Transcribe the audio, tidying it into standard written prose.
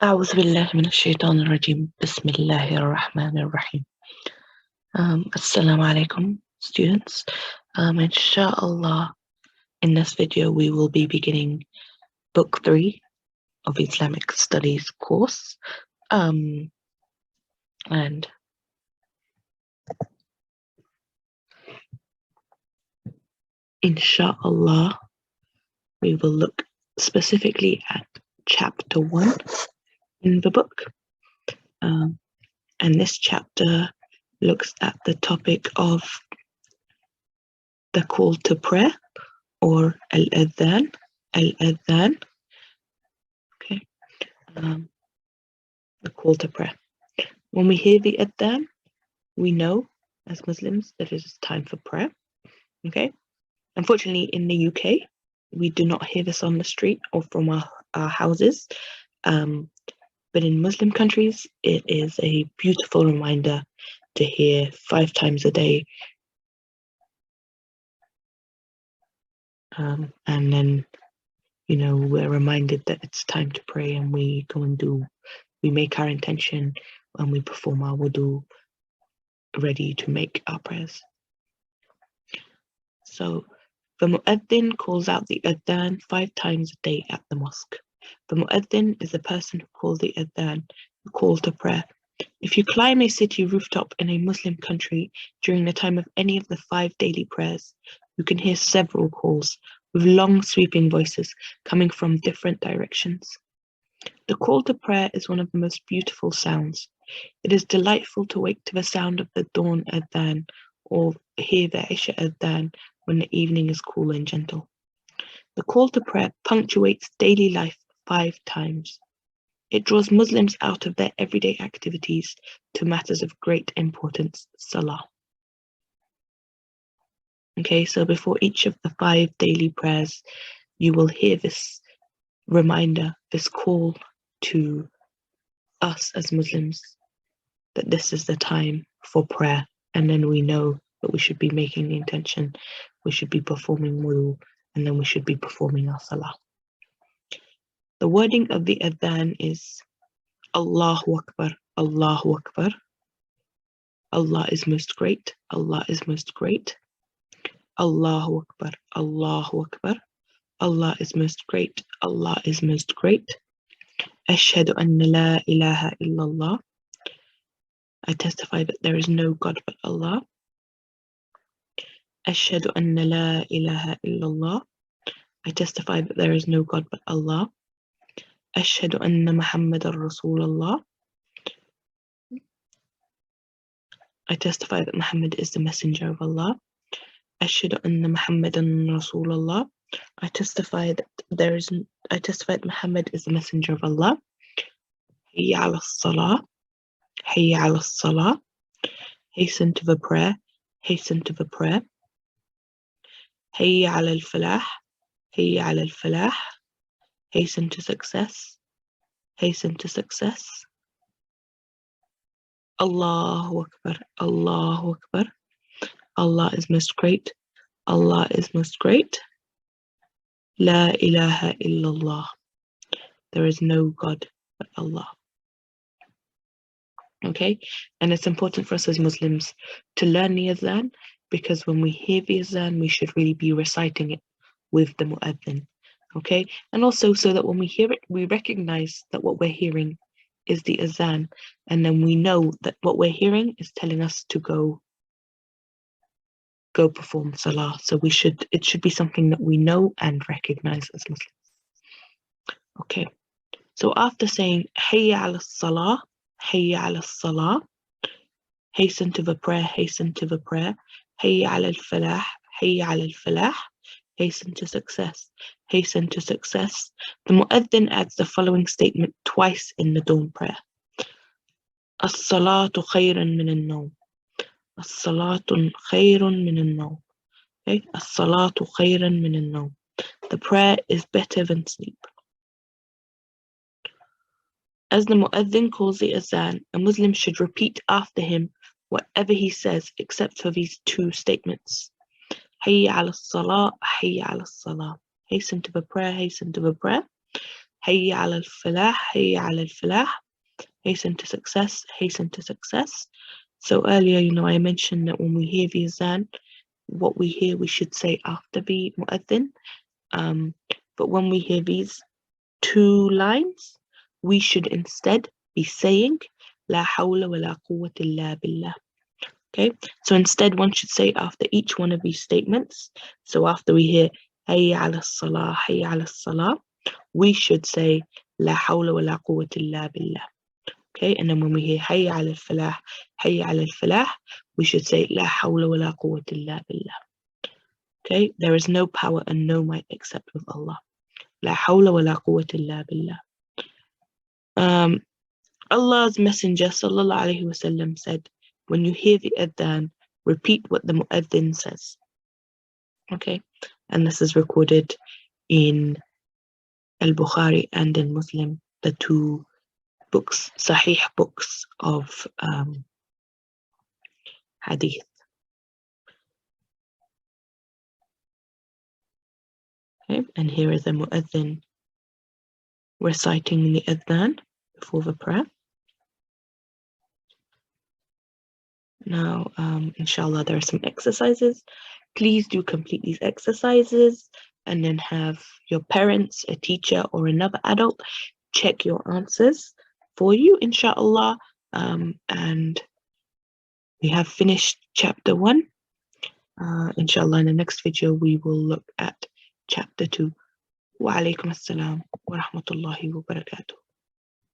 أعوذ بالله من الشيطان الرجيم بسم الله الرحمن الرحيم. Assalamu alaikum, students. Inshallah, in this video we will be beginning book 3 of Islamic Studies course. And inshallah, we will look specifically at chapter 1 in the book. And this chapter looks at the topic of the call to prayer, or al-adhan. Okay, the call to prayer. When we hear the adhan, we know as Muslims that it is time for prayer. Okay, unfortunately in the UK we do not hear this on the street or from our houses, but in Muslim countries it is a beautiful reminder to hear 5 times a day. And then, we're reminded that it's time to pray, and we go and we make our intention and we perform our wudu, ready to make our prayers. So the mu'adhin calls out the adhan 5 times a day at the mosque. The mu'adhin is the person who calls the adhan, the call to prayer. If you climb a city rooftop in a Muslim country during the time of any of the 5 daily prayers, you can hear several calls with long sweeping voices coming from different directions. The call to prayer is one of the most beautiful sounds. It is delightful to wake to the sound of the dawn adhan or hear the Isha adhan when the evening is cool and gentle. The call to prayer punctuates daily life 5 times. It draws Muslims out of their everyday activities to matters of great importance, salah. Okay, so before each of the 5 daily prayers, you will hear this reminder, this call to us as Muslims that this is the time for prayer, and then we know that we should be making the intention, we should be performing wudu, and then we should be performing our salah. The wording of the adhan is Allahu Akbar, Allahu Akbar. Allah is most great, Allah is most great. Allahu Akbar, Allahu Akbar. Allah is most great, Allah is most great. Ashhadu anna la ilaha illallah. I testify that there is no God but Allah. Ashhadu anna la ilaha illallah. I testify that there is no God but Allah. Ashhadu anna Muhammadan Rasulullah. I testify that Muhammad is the messenger of Allah. Ashhadu anna Muhammadan Rasulullah. I testify that Muhammad is the messenger of Allah. Hayya ala salah. Hayya ala salah. Hasten to the prayer. Hasten to the prayer. Hayya ala al-falah. Hayya ala al-falah. Hasten to success. Hasten to success. Allahu Akbar, Allahu Akbar. Allah is most great, Allah is most great. La ilaha illallah. There is no God but Allah. Okay, and it's important for us as Muslims to learn the adhan, because when we hear the adhan, we should really be reciting it with the mu'adhin. Okay, and also so that when we hear it, we recognize that what we're hearing is the adhan, and then we know that what we're hearing is telling us to go perform salah. So it should be something that we know and recognize as Muslims. Okay, so after saying Hayya ala salah, Hayya ala salah, hasten to the prayer, hasten to the prayer. Hayya ala al-falah, Hayya ala al-falah, hasten to success, hasten to success. The mu'adhin adds the following statement twice in the dawn prayer. As-salatu khayran min al-nawm. As-salatu khayrun min al-nawm. Okay, as-salatu khayran min al-nawm. The prayer is better than sleep. As the mu'adhin calls the azan, a Muslim should repeat after him whatever he says, except for these 2 statements. Hayya ala salah, hayya ala salah. Hasten to the prayer, hasten to the prayer. Hayya ala al-falah, hayya ala al-falah. Hasten to success, hasten to success. So earlier, I mentioned that when we hear the azan, what we hear we should say after the mu'adhin. But when we hear these two lines, we should instead be saying La hawla wa la quwwata illa billah. Okay, so instead one should say after each one of these statements. So after we hear Hayya ala salah, Hayya ala salah, we should say La hawla wa la quwwata illa billah. Okay, and then when we hear Hayya ala al-falah, Hayya ala al-falah, we should say La hawla wa la quwwata illa billah. Okay, there is no power and no might except with Allah. La hawla wa la quwwata illa billah. Allah's Messenger sallallahu alaihi wasallam said, when you hear the adhan, repeat what the mu'adhin says. Okay, and this is recorded in Al-Bukhari and in Muslim, the two books, Sahih books of Hadith. Okay, and here is the mu'adhin reciting the adhan before the prayer. Now, inshallah, there are some exercises. Please do complete these exercises and then have your parents, a teacher, or another adult check your answers for you, inshallah. And we have finished chapter 1. Inshallah, in the next video, we will look at chapter 2. Wa alaikum assalam wa rahmatullahi wa barakatuh.